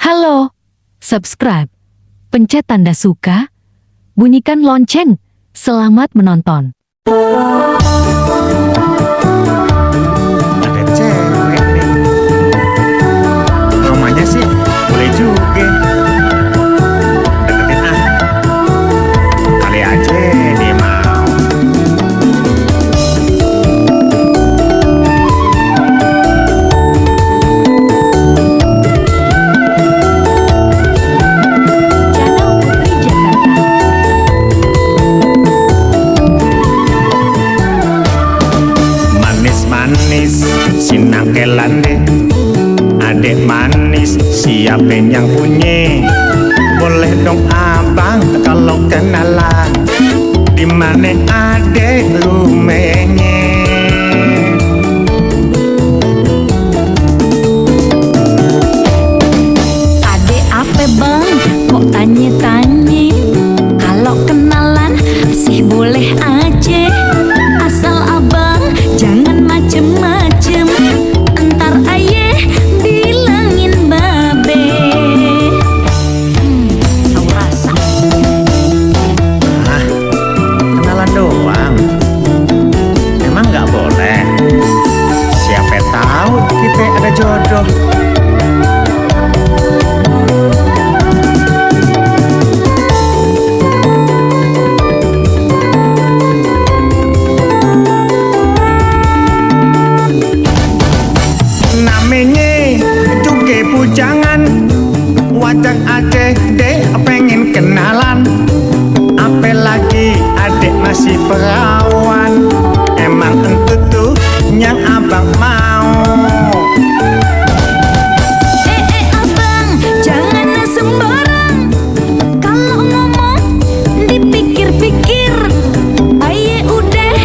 Halo, subscribe, pencet tanda suka, bunyikan lonceng. Selamat menonton. Ada cewek nih, namanya sih boleh juga. Deketin ah, kali aja dia mau. Channel Putri Jakarta. Manis-manis sinangkelan deh, adek manis siapa yang punya? Boleh dong abang kalau kenalan, dimana adek rumahnya? Adek apa bang? Kok tanya-tanya? Kalau kenalan sih boleh aja, asal abang jangan macem-macem. Entar ayah bilangin babe. Tahu rasa? Ah, kenalan doang, emang nggak boleh? Siapa tahu kita ada jodoh. Namanya juga pujangan, wajar aja deh pengen kenalan. Apalagi adek masih perawan, emang entu tuh yang abang mau. Abang jangan sembarang. Kalau ngomong dipikir-pikir. Aye udah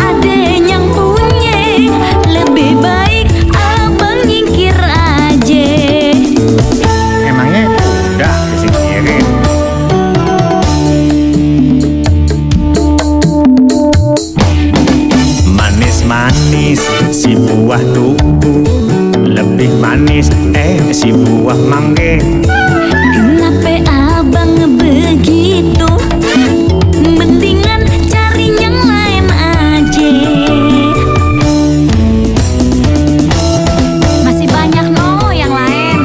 ada yang punya, lebih baik abang nyingkir aja. Emangnya udah disingkirin? Manis-manis si buah tubuh, lebih manis si buah mangga. Kenapa abang begitu? Mendingan cari yang lain aja. Masih banyak no yang lain,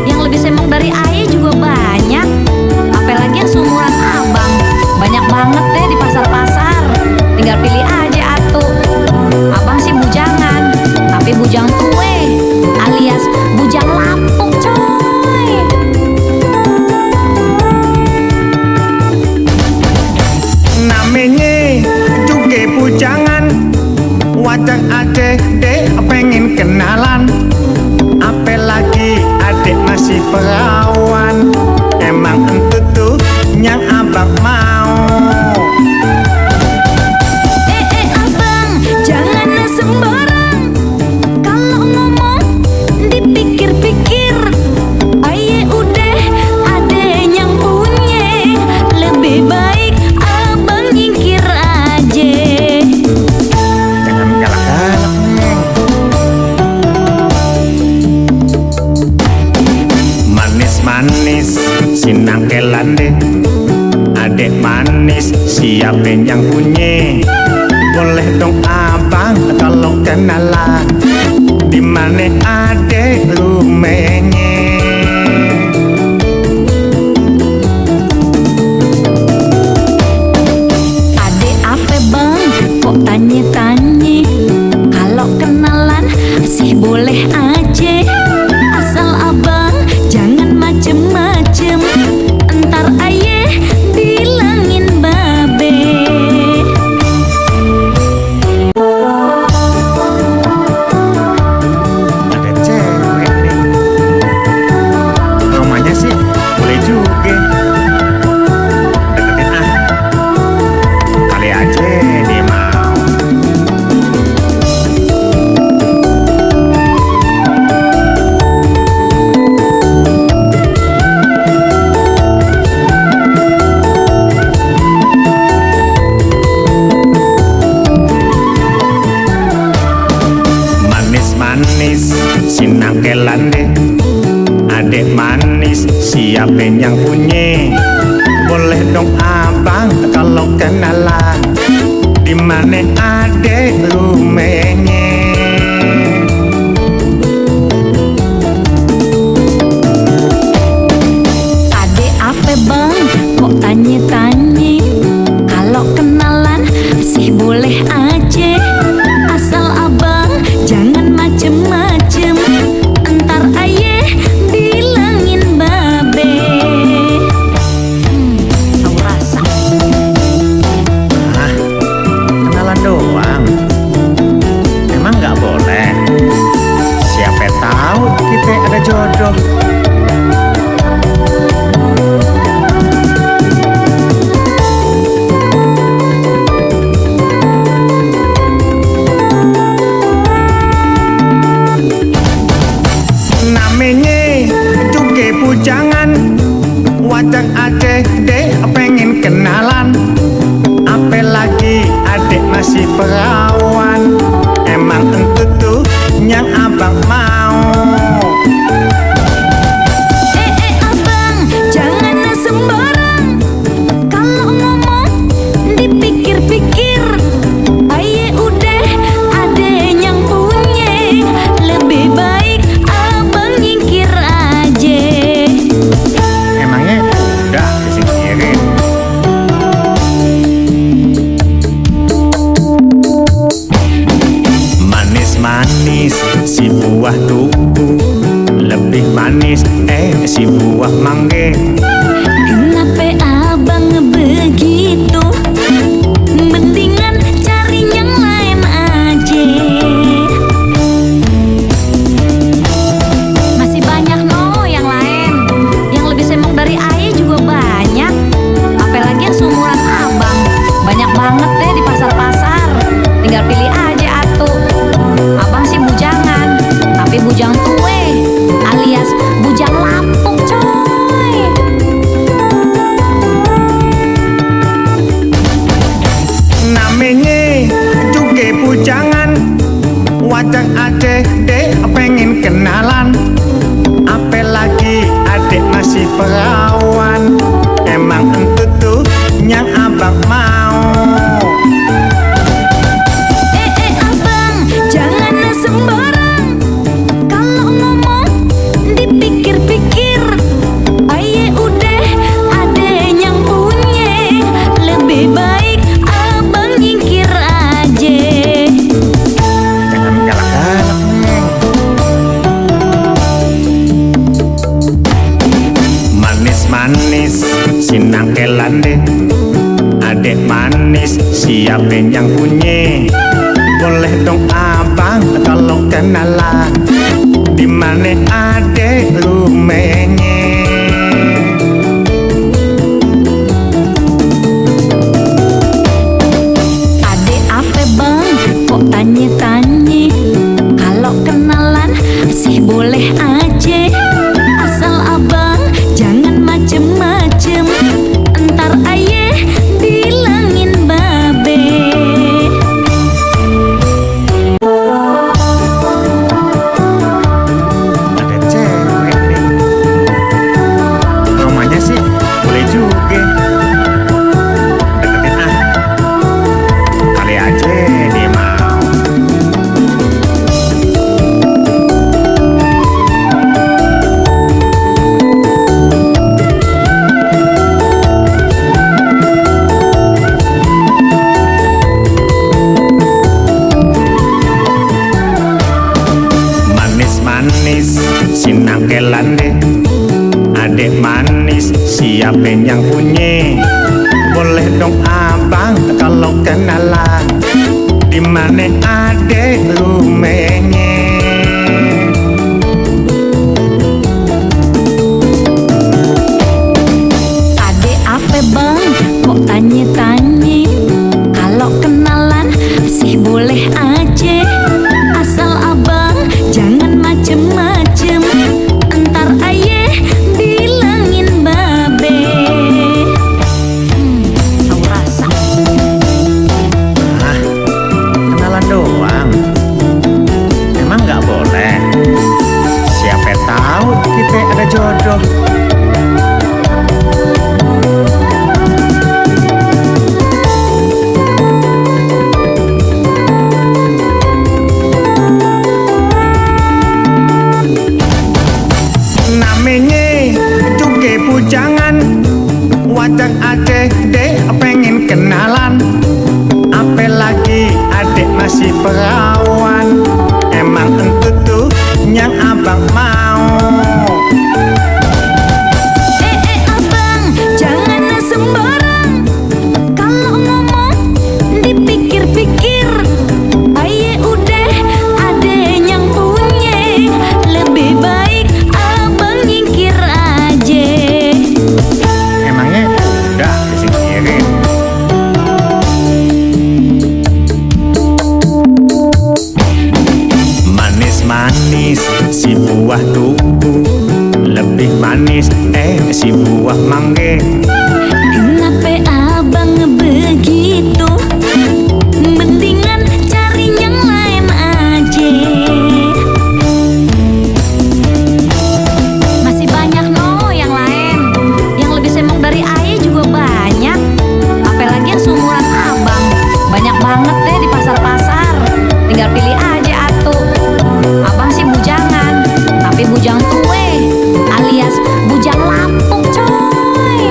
yang lebih semok dari ayah juga banyak. Apalagi yang seumuran abang, banyak banget deh di pasar-pasar. Tinggal pilih aja atuh. Abang sih bujangan, tapi bujang tue alias bujang lapuk coy. Namanya juga pujangan, wajar aja deh pengen kenalan. Apalagi adek masih perawan, emang entu tuh yang abang mau. Abang jangan sembarang. Kalau ngomong dipikir-pikir. Aye udah ada yang punya, lebih baik abang nyingkir aja. Jangan galak-galak neng. Manis-manis sinangkelan deh, adek manis siapa yang punya? Boleh dong abang kalau kenalan, dimana adek rumahnya? Adek apa bang? Kok tanya-tanya? Kalau kenalan sih boleh aja, asal abang jangan macem-macem. Entar ayah bilangin babe. Ada cewek nih, manis, siapa yang punya? Boleh dong abang kalau kenalan. Di mana adek rumahnya? Adek apa bang? Kok tanya-tanya? Kalau kenalan sih boleh aja, asal abang jangan macem-macem. Entar ayah bilangin babe. Tahu rasa. Hah? Kenalan doang? Emang nggak boleh? Siapa tahu kita ada jodoh. Namanya juga pujangan, wajar aja deh pengen kenalan. Apalagi adek masih perawan, emang tentu tuh yang abang mau. Abang, jangan sembarang. Kalau ngomong dipikir-pikir. Aye udah ada yang punya. Lebih baik abang nyingkir aja. Emangnya udah disingkirin? Manis-manis si buah tubuh, lebih manis si buah mangga. Kenapa abang begitu? Mendingan cari yang lain aja. Masih banyak no yang lain. Yang lebih semok dari ayah juga banyak. Apalagi yang seumuran abang. Banyak banget deh di pasar-pasar. Tinggal pilih aja atuh. Abang sih bujangan, tapi bujang tue alias bujang lapuk coy. Namanya juga pujangan, wajar aja deh pengen kenalan. Apalagi adek masih perawan, emang tentu tuh yang abang mau. Abang, jangan sembarang. Kalau ngomong dipikir-pikir. Aye udah ada yang punya. Lebih baik abang nyingkir aja. Jangan galak-galak Neng. Manis-manis si nangkelan deh, adek manis siapa yang punya? Boleh dong abang kalau kenalan. Di mana adek rumahnya? Adek apa bang? Kok tanya-tanya? Kalau kenalan sih boleh aja, asal abang jangan macem-macem. Entar ayah bilangin babe. Ada cewek nih. Rumahnya sih boleh juga. Deketin ah. Kali aja dia mau. Manis-manis si nangkelan deh, adek manis siapa yang punya? Boleh dong abang kalau kenalan. Di mana adek rumahnya? Adek apa bang? Kok tanya-tanya? Kalau kenalan sih boleh aja, asal abang jangan macem-macem. Entar ayah bilangin babe. Tahu rasa. Hah? Kenalan doang? Namanya juga bujangan, wajar adek dek pengen kenalan. Apalagi adek masih perawan, emang tentu tuh yang abang mau. Abang, jangan sembarang. Kalau ngomong dipikir-pikir. Aye udah ada yang punya. Lebih baik abang nyingkir aja. Emangnya udah disingkirin? Manis-manis si buah tuku, lebih manis si buah mangga. Kenapa abang begitu? Mendingan cari yang lain aja. Masih banyak no yang lain. Yang lebih semong dari ayah juga banyak. Apalagi yang seumuran abang. Banyak banget deh di pasar-pasar. Tinggal pilih aja atuh. Abang sih bujangan, tapi bujang tue alias bujang lapuk coy.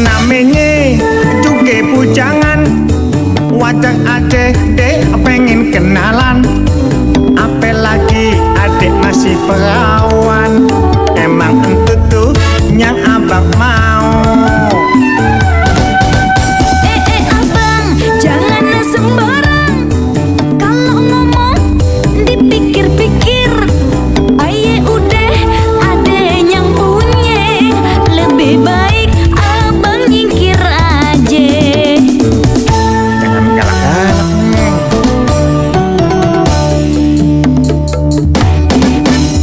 Namanya juga bujangan, wajar adek dek pengen kenalan. Apalagi adek masih perawan, emang tentu tuh yang abang mau. Abang, jangan sembarang. Kalau ngomong dipikir-pikir. Aye udah ada yang punya. Lebih baik abang nyingkir aja. Jangan galak-galak Neng.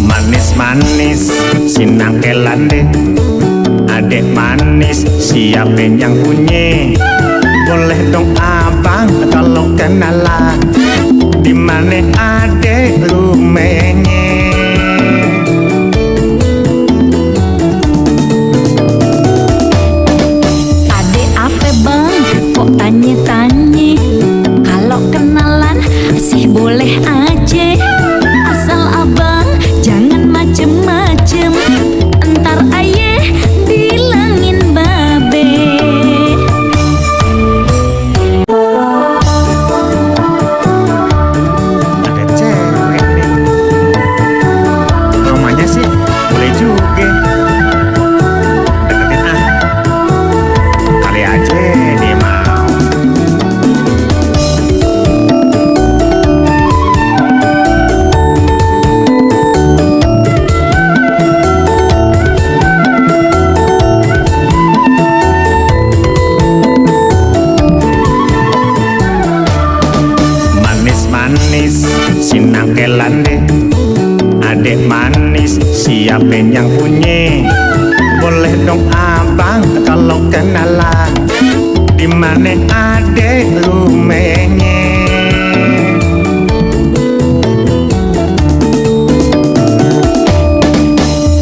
Manis-manis sinang kelande, adek manis siapin yang punya. Boleh dong abang kalau kenalan, dimana adek rumahnya. Ade apa bang? Kok tanya-tanya? Kalau kenalan sih boleh aja. Asal abang jangan macem-macem. Entar ayah bilangin babe. Ada cewek nih, rumahnya sih boleh juga. Deketin kali aja dia mau. Manis-manis sinang kelande, adek manis siapin yang punya. Boleh dong abang kalau kenalan, dimana adek rumahnya.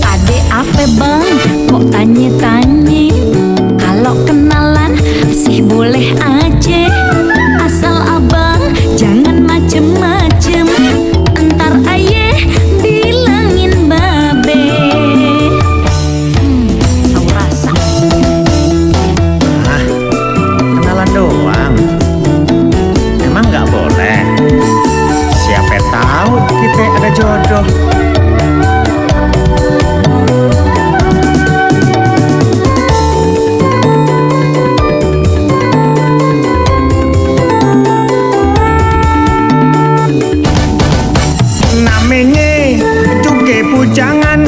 Ade apa bang? Kok tanya-tanya? Kalau kenalan sih boleh aja. Asal abang jangan macem-macem. Entar ayah bilangin babe. Tahu rasa. Hah? Kenalan doang? Emang nggak boleh? Siapa tahu kita ada jodoh. Namanya juga bujangan,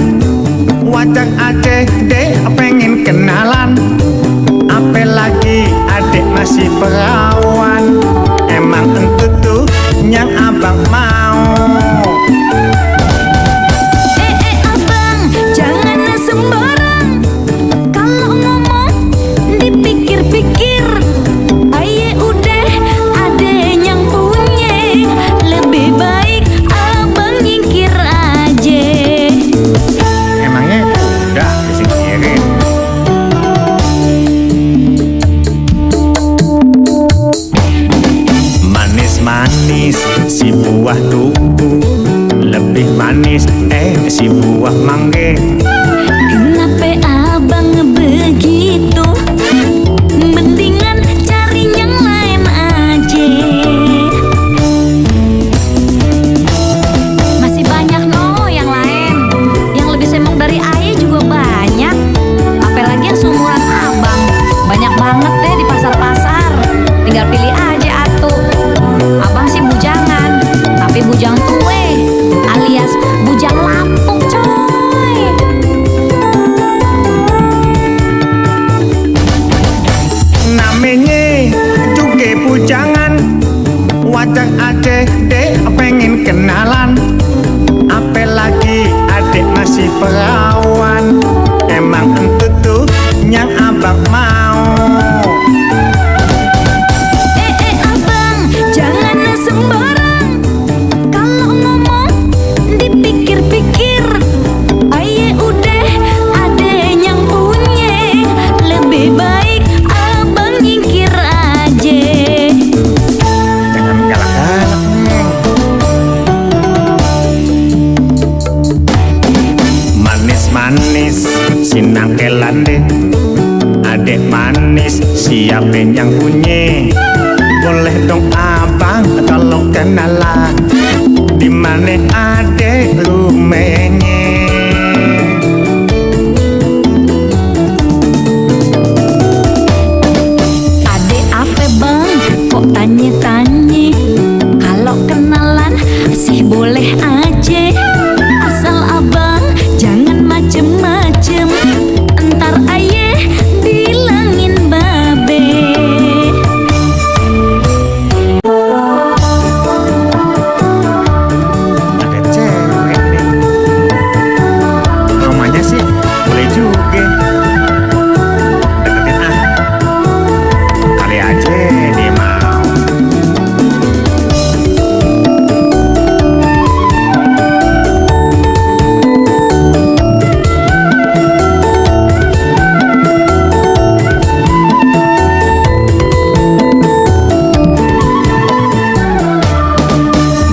wajar adek dek pengen kenalan. Apalagi adek masih perawan, emang tentu tuh yang abang mau. Abang, jangan sembarang. Kalau ngomong dipikir-pikir. Aye udah ada yang punya. Lebih baik abang nyingkir aja. Emangnya udah disingkirin? manis si buah mangga. Kenapa abang begitu? Mendingan cari yang lain aja. Masih banyak no yang lain. Yang lebih semok dari ayah juga banyak. Apalagi yang seumuran abang. Banyak banget deh di pasar-pasar. Tinggal pilih aja atuh. Abang sih bujangan, tapi bujang tue alias bujang lapuk coy. Namanya juga bujangan, wajah adek dek pengen kenalan. Apalagi adek masih perawan, emang entu tuh yang abang mau. Abang, jangan sembarang. Kalau ngomong dipikir-pikir. Aye udah ada yang punya. Lebih baik abang nyingkir aja. Jangan galak-galak nih. Manis-manis sinangkelan deh. Adek manis siapin yang punya. Boleh dong abang kalau kenalan. Dimana adek rumahnya? Adek apa bang? Kok tanya-tanya? Kalau kenalan sih boleh aja. Asal abang jangan macem-macem. Entar ayah bilangin babe. Ada cewek nih. Namanya sih boleh juga. Deketin ah. Kali aja dia mau.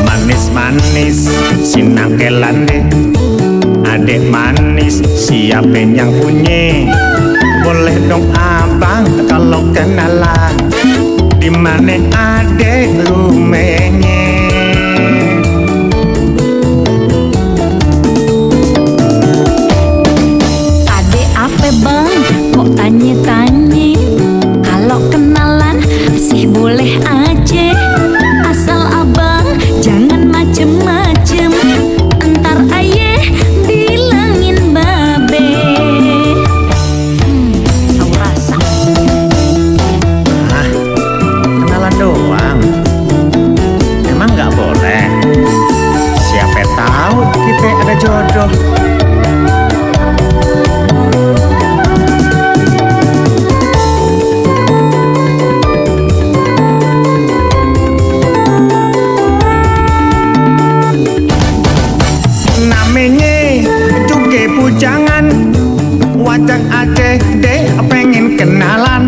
Manis-manis sinangkelan deh. Adek manis siapin yang punya. Boleh dong abang kalau kenalan. Dimana adek rumahnya? Adek apa bang? Kok tanya-tanya? Kalau kenalan sih boleh aja. Asal abang jangan macem-macem. Entar ayah bilangin babe. Tahu rasa. Ah, kenalan doang. Emang nggak boleh? Siapa tahu kita ada jodoh. Namanya juga bujangan, wajah adek dek pengen kenalan.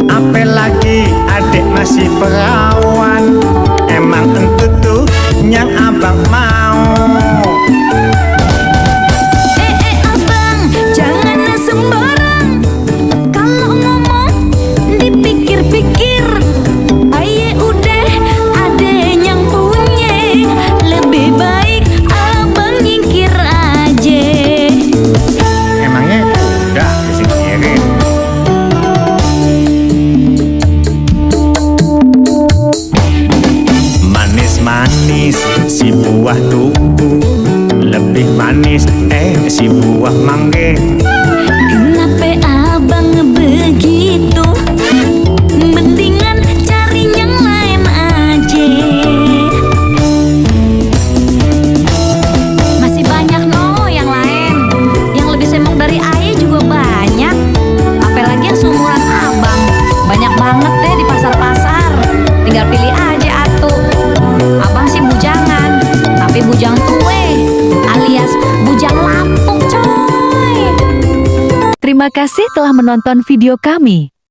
Apalagi adek masih perawan, emang entu tuh yang abang mau. Abang, jangan sembarang. Kalau ngomong dipikir-pikir. Aye udah ada yang punya. Lebih baik abang nyingkir aja. Emangnya udah disingkirin. Manis-manis si buah tugu, lebih manis si buah mangga. Kenapa abang begitu? Mendingan cari yang lain aja. Masih banyak no yang lain. Yang lebih semok dari ayah juga banyak. Apalagi yang seumuran abang. Banyak banget deh di pasar-pasar. Tinggal pilih aja atuh. Abang sih bujangan, tapi bujang tue alias bujang lapuk coy. Terima kasih telah menonton video kami.